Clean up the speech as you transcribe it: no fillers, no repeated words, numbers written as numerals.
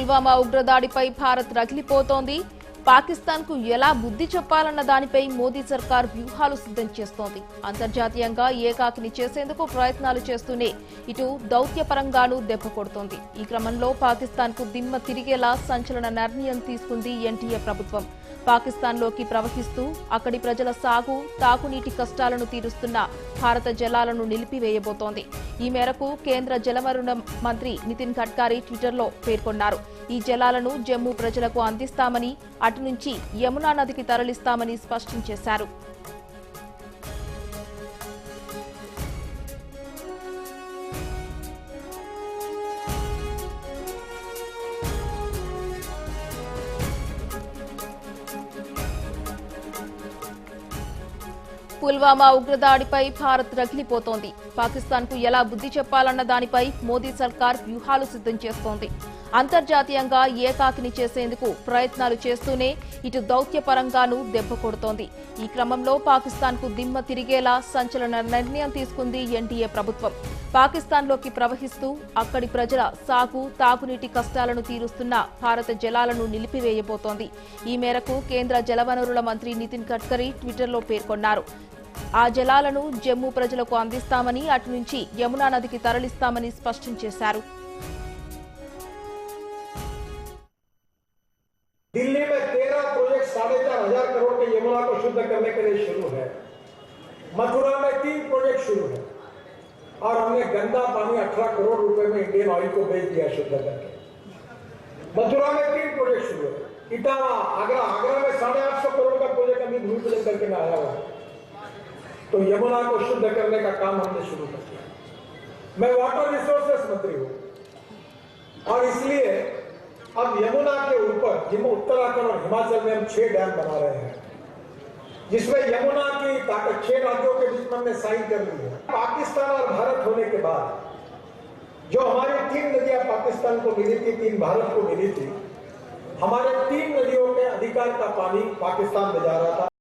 పుల్వామా ఉగ్రదాడిపై భారత్ రగిలిపోతోంది. పాకిస్తాన్కు ఎలా బుద్ధి చెప్పాలన్న దానిపై మోదీ సర్కార్ వ్యూహాలు సిద్ధం చేస్తోంది. అంతర్జాతీయంగా ఏకాకిని చేసేందుకు ప్రయత్నాలు చేస్తూనే ఇటు దౌత్యపరంగానూ దెబ్బ కొడుతోంది. ఈ క్రమంలో పాకిస్తాన్కు దిమ్మ తిరిగేలా సంచలన నిర్ణయం తీసుకుంది ఎన్డీఏ ప్రభుత్వం. పాకిస్తాన్లోకి ప్రవహిస్తూ అక్కడి ప్రజల సాగు, తాగునీటి కష్టాలను తీరుస్తున్న భారత జలాలను నిలిపివేయబోతోంది. ఈ మేరకు కేంద్ర జలవనరుల మంత్రి నితిన్ గడ్కరీ ట్విట్టర్లో పేర్కొన్నారు. ఈ జలాలను జమ్మూ ప్రజలకు అందిస్తామని, అటు నుంచి యమునా నదికి తరలిస్తామని స్పష్టం చేశారు. పుల్వామా ఉగ్రదాడిపై భారత్ రగిలిపోతోంది. పాకిస్తాన్కు ఎలా బుద్ధి చెప్పాలన్న దానిపై మోదీ సర్కార్ వ్యూహాలు సిద్ధం చేస్తోంది. అంతర్జాతీయంగా ఏకాకిని చేసేందుకు ప్రయత్నాలు చేస్తూనే ఇటు దౌత్యపరంగానూ దెబ్బ కొడుతోంది. ఈ క్రమంలో పాకిస్తాన్కు దిమ్మ తిరిగేలా సంచలన నిర్ణయం తీసుకుంది ఎన్డీఏ ప్రభుత్వం. పాకిస్తాన్లోకి ప్రవహిస్తూ అక్కడి ప్రజల సాగు, తాగునీటి కష్టాలను తీరుస్తున్న భారత జలాలను నిలిపివేయబోతోంది. ఈ మేరకు కేంద్ర జలవనరుల మంత్రి నితిన్ గడ్కరీ ట్విట్టర్లో పేర్కొన్నారు. ఆ జలాలను జమ్మూ ప్రజలకు అందిస్తామని, అటు నుంచి యమునా నదికి తరలిస్తామని స్పష్టం చేశారు. दिल्ली में 13 प्रोजेक्ट 4,500 करोड़ के यमुना को शुद्ध करने के लिए शुरू है। मथुरा में 3 प्रोजेक्ट शुरू है और हमने गंदा पानी 18 करोड़ रुपए में इंडियन ऑयल को बेच दिया शुद्ध करके। मथुरा में 3 प्रोजेक्ट शुरू है। इटावा, आगरा में 850 करोड़ का प्रोजेक्ट अभी भूमि पूजन करके में आया हुआ है। तो यमुना को शुद्ध करने का काम हमने शुरू कर दिया। मैं वाटर रिसोर्सेस मंत्री हूं और इसलिए अब यमुना के ऊपर जिसमें उत्तराखंड और हिमाचल में हम 6 डैम बना रहे हैं, जिसमें यमुना की ताकत 6 राज्यों के बीच में हमने साइन कर ली है। पाकिस्तान और भारत होने के बाद जो हमारी 3 नदियां पाकिस्तान को मिली थी, 3 भारत को मिली थी, हमारे 3 नदियों के अधिकार का पानी पाकिस्तान में जा रहा था।